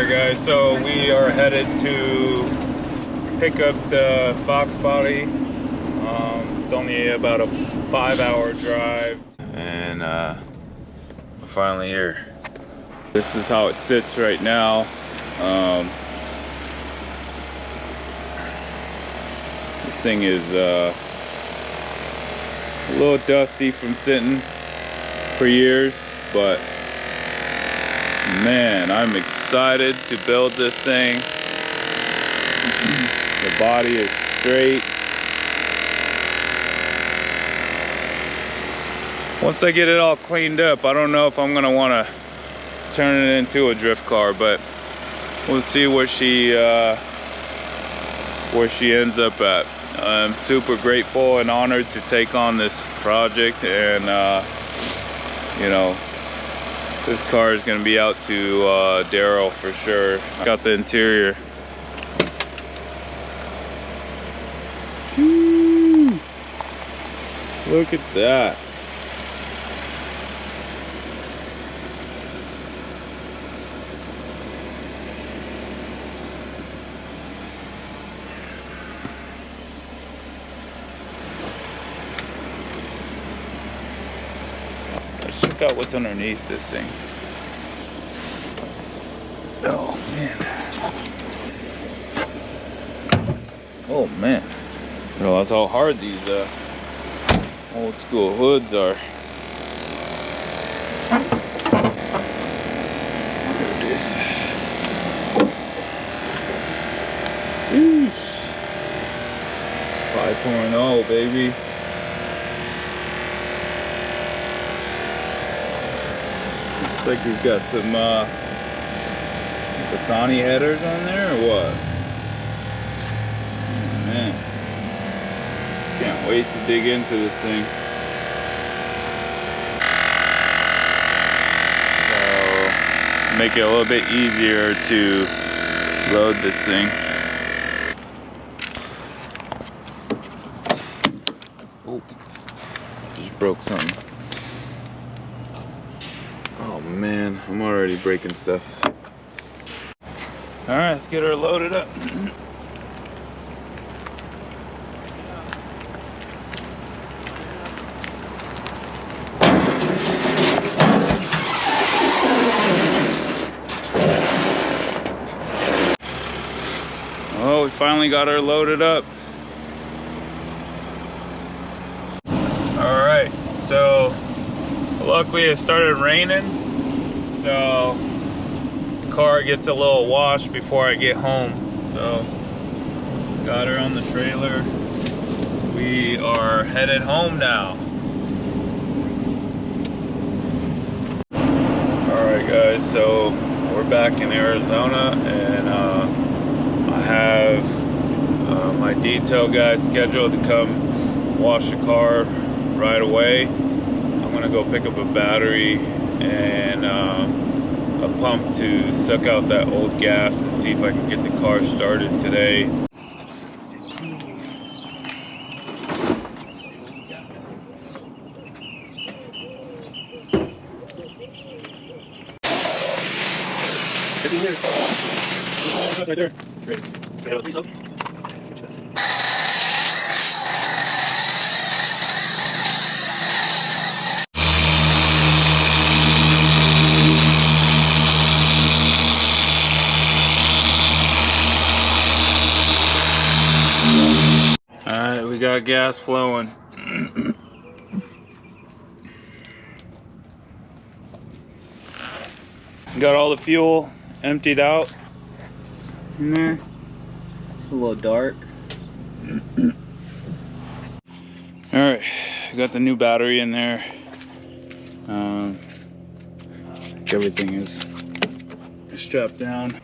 Alright guys, so we are headed to pick up the foxbody. It's only about a 5-hour drive, and we're finally here. This is how it sits right now. This thing is a little dusty from sitting for years, but man, I'm excited to build this thing. The body is straight. Once I get it all cleaned up, I don't know if I'm gonna want to turn it into a drift car, but we'll see where she ends up at. I'm super grateful and honored to take on this project, and you know, this car is going to be out to Daryl for sure. Got the interior. Whew. Look at that. Let's check out what's underneath this thing. Oh man. Oh man. Realize how hard these old school hoods are. There it is. Jeez. 5.0 baby. Looks like he's got some Dasani headers on there or what? Oh, man, can't wait to dig into this thing. So to make it a little bit easier to load this thing. Oh, just broke something. Oh man, I'm already breaking stuff. All right, let's get her loaded up. Oh, we finally got her loaded up. All right, so luckily it started raining, so the car gets a little washed before I get home. So got her on the trailer. We are headed home now. All right guys, so we're back in Arizona, and I have my detail guy scheduled to come wash the car right away. I'm gonna go pick up a battery and a pump to suck out that old gas and see if I can get the car started today. Right there. Great. We have a piece up. Alright, we got gas flowing. Got all the fuel emptied out in there. It's a little dark. Alright, got the new battery in there. Everything is strapped down.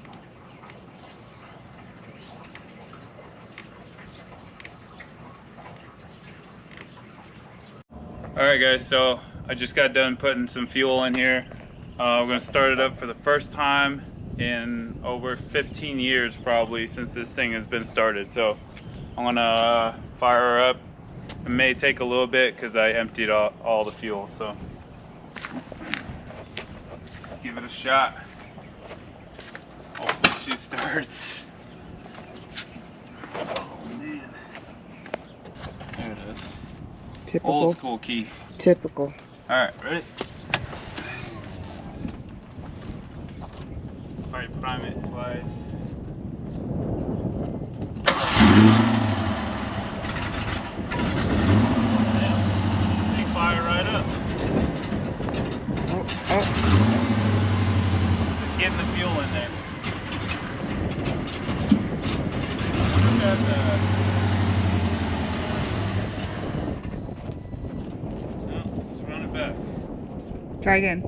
Alright guys, so I just got done putting some fuel in here. We're going to start it up for the first time in over 15 years probably since this thing has been started. So I'm going to fire her up. It may take a little bit because I emptied all the fuel. So let's give it a shot. Oh. issue starts. Oh man. There it is. Typical. Old school key. Typical. Alright, ready? Alright, prime it twice. Damn. They fire right up. Getting the fuel in there. Look at that. No, let's run it back. Try again.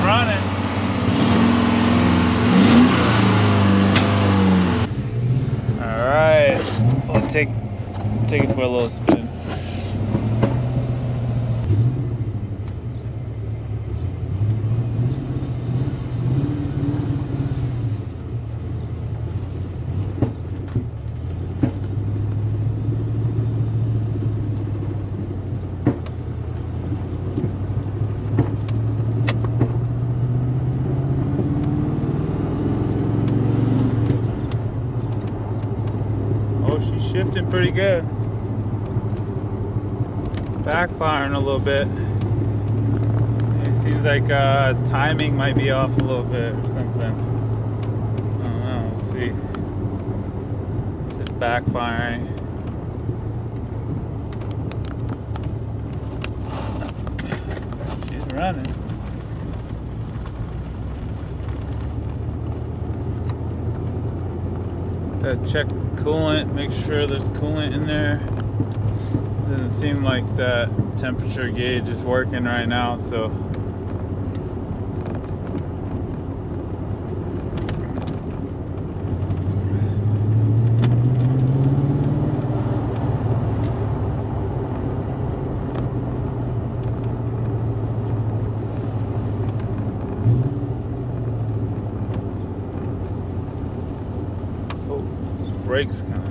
Running. All right, we'll take it for a little spin. Oh, she's shifting pretty good. Backfiring a little bit. It seems like timing might be off a little bit or something. I don't know, let's see. Just backfiring. She's running. Check the coolant, make sure there's coolant in there. Doesn't seem like that temperature gauge is working right now, so brakes kind of.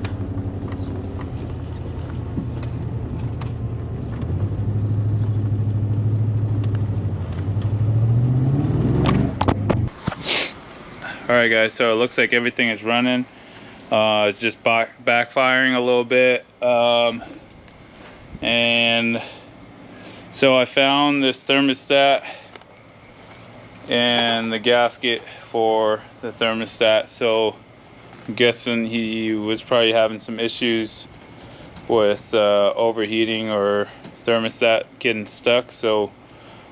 All right, guys. So it looks like everything is running. It's just backfiring a little bit, and so I found this thermostat and the gasket for the thermostat. So I'm guessing he was probably having some issues with overheating or thermostat getting stuck. So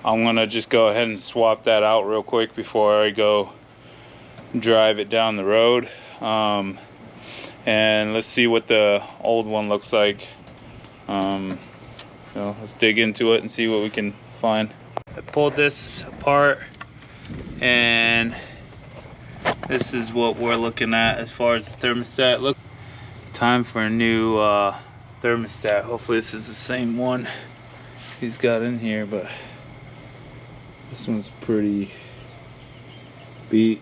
I'm gonna just go ahead and swap that out real quick before I go drive it down the road. And let's see what the old one looks like. So let's dig into it and see what we can find. I pulled this apart, and this is what we're looking at as far as the thermostat. Look, time for a new thermostat. Hopefully this is the same one he's got in here, but this one's pretty beat.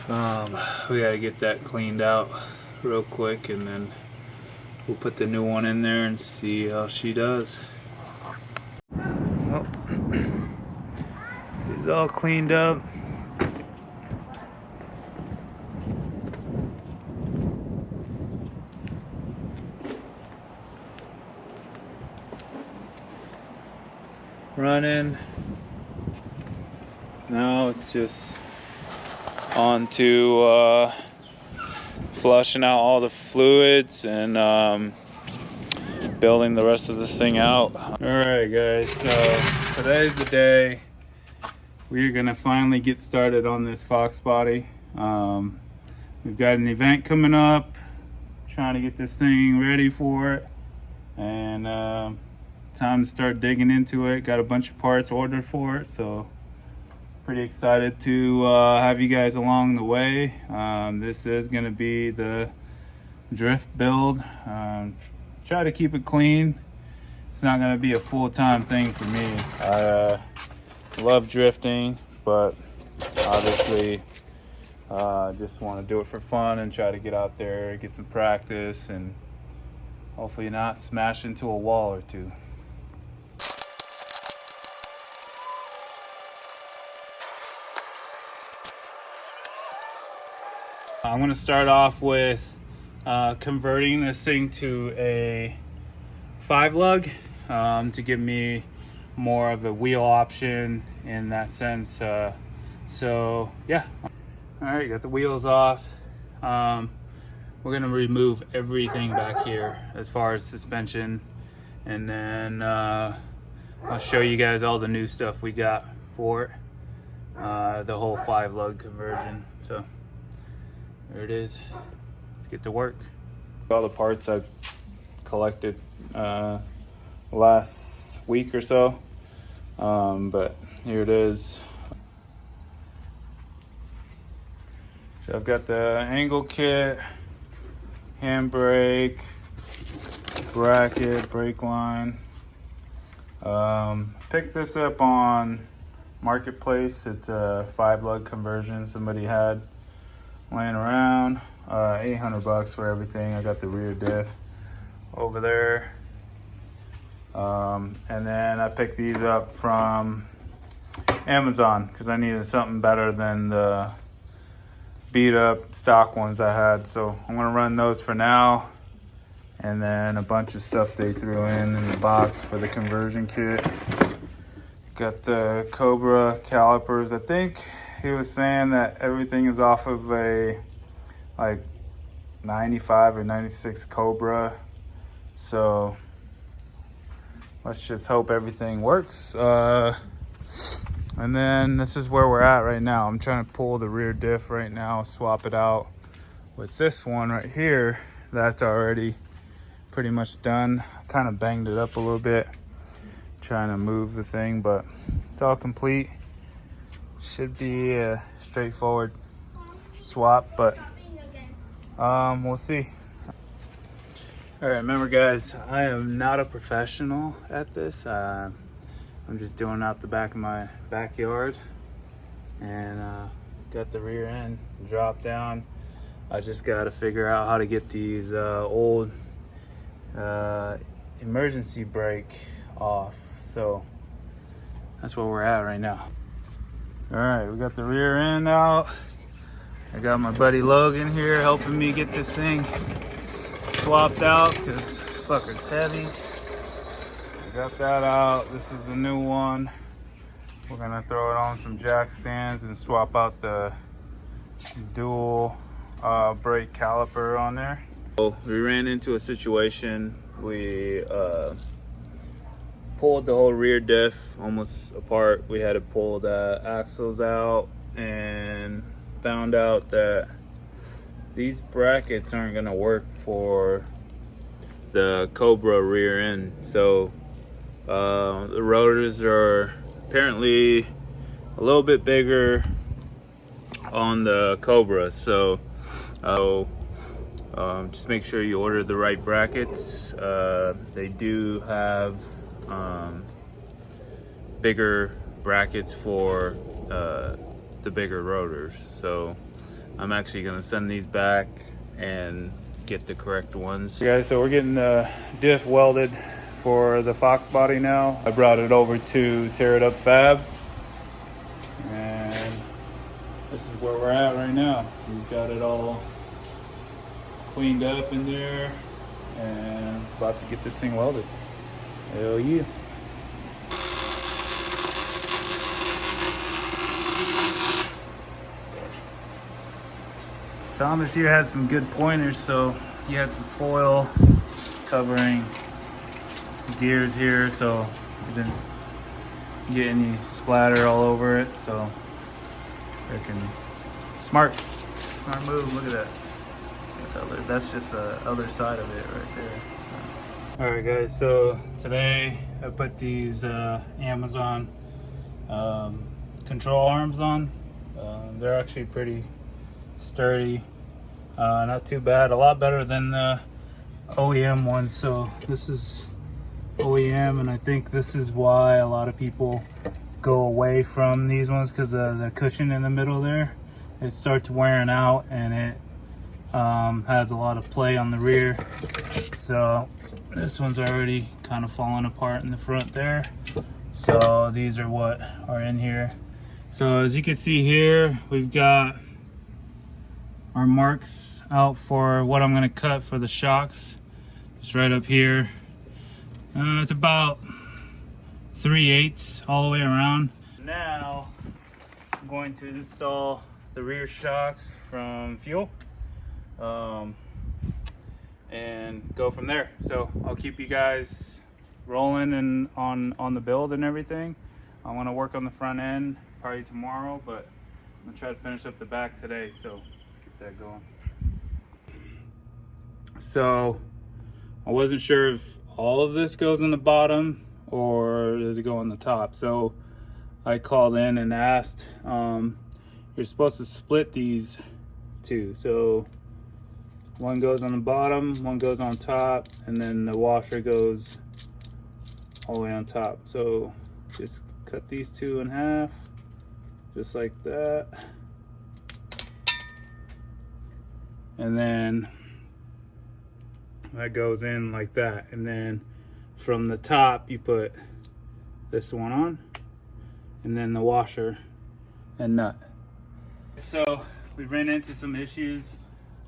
We gotta get that cleaned out real quick, and then we'll put the new one in there and see how she does. Well, he's all cleaned up. Running. Now it's just on to flushing out all the fluids and building the rest of this thing out. Alright guys, so today's the day we're gonna finally get started on this foxbody. We've got an event coming up, trying to get this thing ready for it, and time to start digging into it. Got a bunch of parts ordered for it, so pretty excited to have you guys along the way. This is going to be the drift build. Try to keep it clean. It's not going to be a full-time thing for me. I love drifting, but Obviously, just want to do it for fun and try to get out there, get some practice, and hopefully not smash into a wall or two. I'm going to start off with converting this thing to a 5-lug to give me more of a wheel option in that sense. So yeah. All right, got the wheels off. We're gonna remove everything back here as far as suspension, and then I'll show you guys all the new stuff we got for it, the whole 5-lug conversion. So there it is. Let's get to work. All the parts I've collected last week or so, but here it is. So I've got the angle kit, handbrake, bracket, brake line. Picked this up on Marketplace. It's a 5-lug conversion somebody had laying around. $800 for everything. I got the rear diff over there. And then I picked these up from Amazon because I needed something better than the beat up stock ones I had. So I'm gonna run those for now. And then a bunch of stuff they threw in the box for the conversion kit. Got the Cobra calipers. I think he was saying that everything is off of a like 95 or 96 Cobra. So let's just hope everything works. And then this is where we're at right now. I'm trying to pull the rear diff right now, swap it out with this one right here. That's already pretty much done. Kind of banged it up a little bit, trying to move the thing, but it's all complete. Should be a straightforward swap, but we'll see. All right, remember guys, I am not a professional at this. I'm just doing out the back of my backyard, and got the rear end drop down. I just got to figure out how to get these old emergency brake off. So that's where we're at right now. All right, we got the rear end out. I got my buddy Logan here helping me get this thing swapped out because this fucker's heavy. Got that out. This is the new one. We're gonna throw it on some jack stands and swap out the dual brake caliper on there. So we ran into a situation. We pulled the whole rear diff almost apart. We had to pull the axles out and found out that these brackets aren't gonna work for the Cobra rear end. So the rotors are apparently a little bit bigger on the Cobra. So just make sure you order the right brackets. They do have bigger brackets for the bigger rotors. So I'm actually gonna send these back and get the correct ones. Okay, guys, so we're getting the diff welded for the foxbody now. I brought it over to Tear It Up Fab, and this is where we're at right now. He's got it all cleaned up in there and about to get this thing welded. Hell yeah. Thomas here had some good pointers, so he had some foil covering gears here so it didn't get any splatter all over it. So freaking smart move. Look at that. That's just the other side of it right there. All right guys, so today I put these Amazon control arms on. They're actually pretty sturdy, not too bad, a lot better than the OEM ones. So this is OEM, and I think this is why a lot of people go away from these ones because of the cushion in the middle there. It starts wearing out, and it has a lot of play on the rear. So this one's already kind of falling apart in the front there. So these are what are in here. So as you can see here, we've got our marks out for what I'm going to cut for the shocks. It's right up here. It's about 3/8 all the way around. Now I'm going to install the rear shocks from Fuel and go from there. So I'll keep you guys rolling and on the build and everything. I want to work on the front end probably tomorrow, but I'm gonna try to finish up the back today, so get that going. So I wasn't sure if all of this goes on the bottom or does it go on the top. So I called in and asked, you're supposed to split these two. So one goes on the bottom, one goes on top, and then the washer goes all the way on top. So just cut these two in half, just like that. And then that goes in like that. And then from the top, you put this one on, and then the washer and nut. So we ran into some issues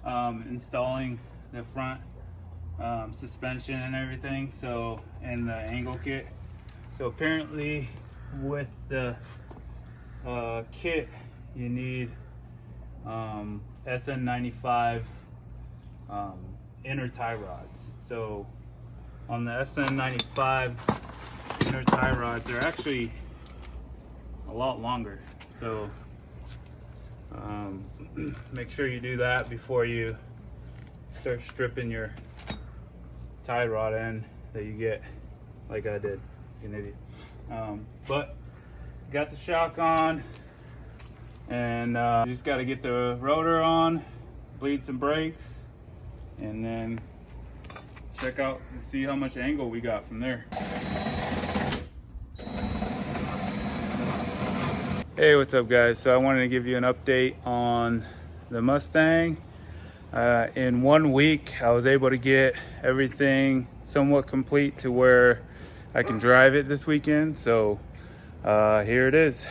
installing the front suspension and everything, so, and the angle kit. So apparently with the kit you need SN95 inner tie rods. So on the SN95 inner tie rods, they're actually a lot longer. So make sure you do that before you start stripping your tie rod end that you get, like I did, you an idiot. But got the shock on, and you just got to get the rotor on, bleed some brakes, and then check out and see how much angle we got from there. Hey, what's up guys? So I wanted to give you an update on the Mustang. In 1 week I was able to get everything somewhat complete to where I can drive it this weekend. So here it is.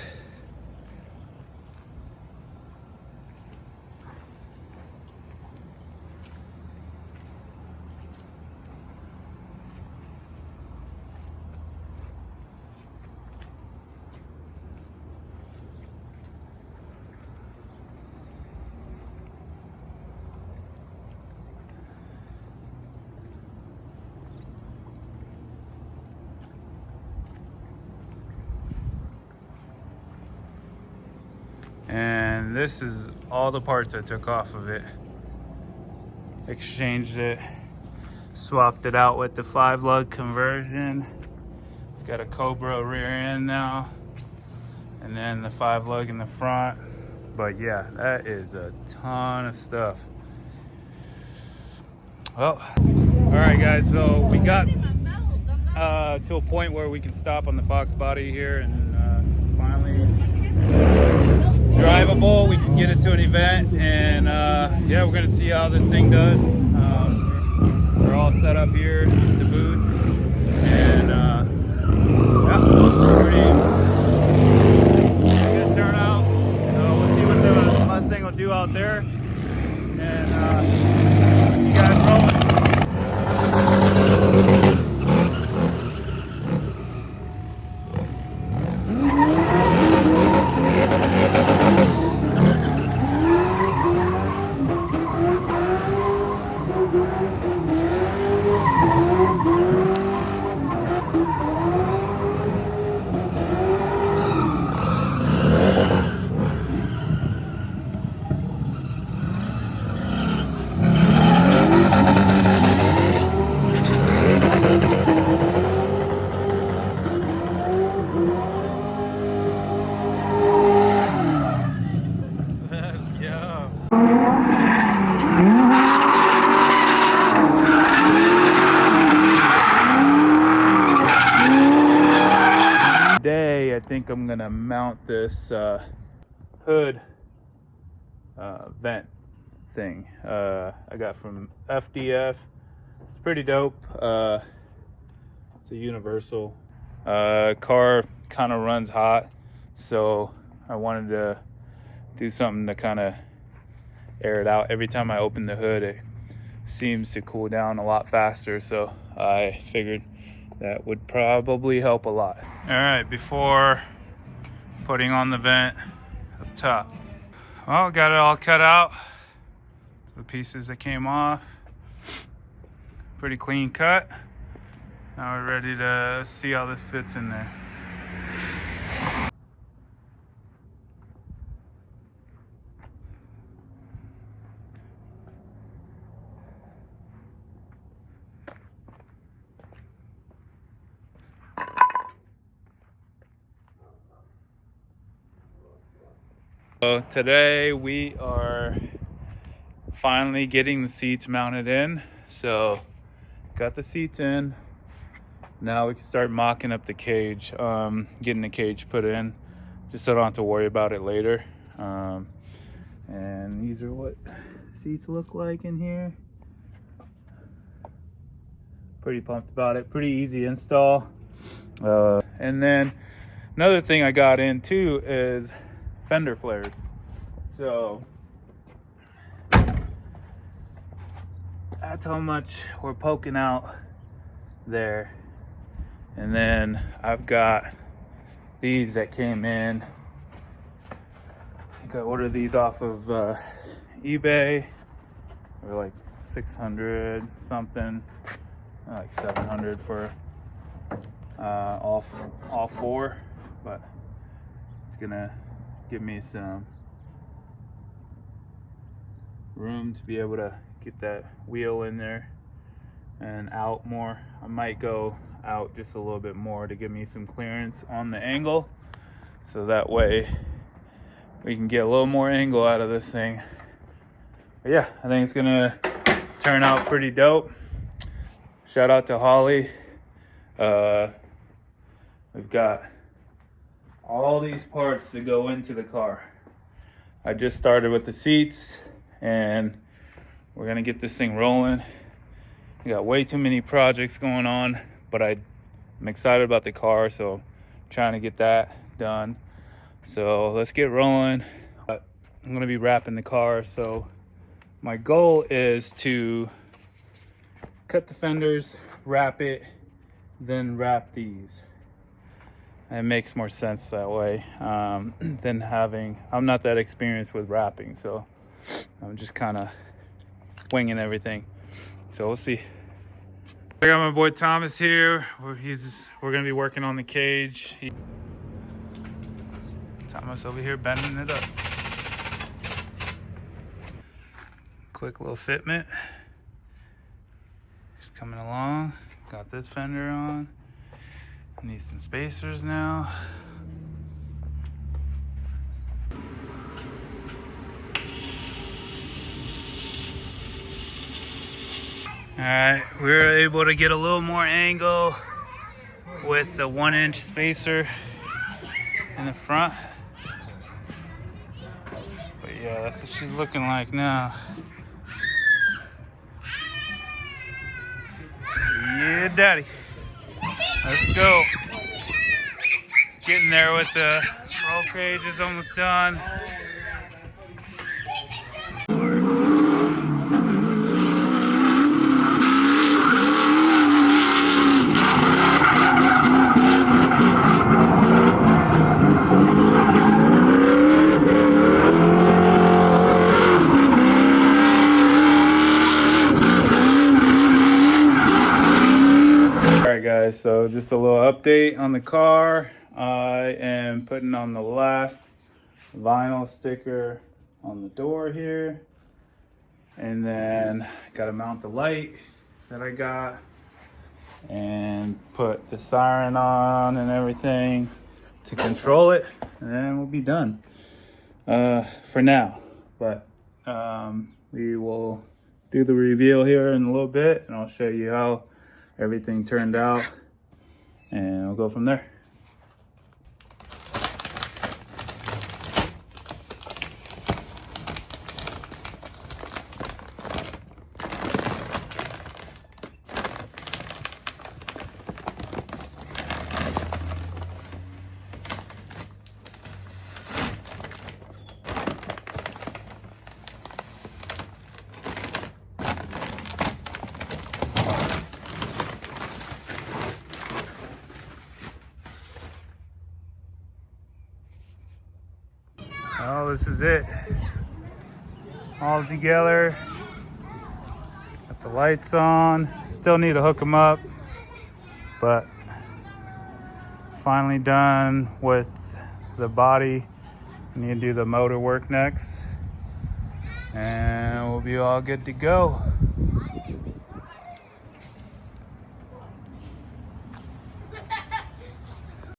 And this is all the parts I took off of it. Exchanged it, swapped it out with the 5-lug conversion. It's got a Cobra rear end now, and then the 5-lug in the front. But yeah, that is a ton of stuff. Well, all right guys, so we got to a point where we can stop on the foxbody here and finally drivable. We can get it to an event, and yeah, we're gonna see how this thing does. We're all set up here at the booth, and yeah, pretty good turnout. We'll see what the Mustang will do out there, and you guys rolling. think I'm gonna mount this hood vent thing I got from FDF. It's pretty dope. It's a universal. Car kind of runs hot, so I wanted to do something to kind of air it out. Every time I open the hood, it seems to cool down a lot faster, so I figured that would probably help a lot. All right, before putting on the vent up top, well, got it all cut out, the pieces that came off. Pretty clean cut. Now we're ready to see how this fits in there. So today we are finally getting the seats mounted in. So got the seats in. Now we can start mocking up the cage, getting the cage put in, just so I don't have to worry about it later. And these are what seats look like in here. Pretty pumped about it. Pretty easy install. And then another thing I got in too is fender flares. So that's how much we're poking out there. And then I've got these that came in. I think I ordered these off of eBay. They were like 600 something, like 700 for all four. But it's gonna give me some room to be able to get that wheel in there and out more. I might go out just a little bit more to give me some clearance on the angle, so that way we can get a little more angle out of this thing. But yeah, I think it's gonna turn out pretty dope. Shout out to Holly. We've got all these parts to go into the car. I just started with the seats and we're gonna get this thing rolling. We got way too many projects going on, but I'm excited about the car, so I'm trying to get that done. So let's get rolling. I'm gonna be wrapping the car, so my goal is to cut the fenders, wrap it, then wrap these. It makes more sense that way than having, I'm not that experienced with wrapping, so I'm just kind of winging everything. So we'll see. I got my boy Thomas here. We're gonna be working on the cage. Thomas over here bending it up. Quick little fitment. Just coming along. Got this fender on. Need some spacers now. All right, we were able to get a little more angle with the 1-inch spacer in the front. But yeah, that's what she's looking like now. Yeah, daddy. Let's go. Getting there with the roll cage is almost done. Guys, so just a little update on the car. I am putting on the last vinyl sticker on the door here, and then gotta mount the light that I got and put the siren on and everything to control it, and then we'll be done for now. But we will do the reveal here in a little bit, and I'll show you how everything turned out, and we'll go from there. Oh, this is it. All together. Got the lights on. Still need to hook them up, but finally done with the body. Need to do the motor work next, and we'll be all good to go.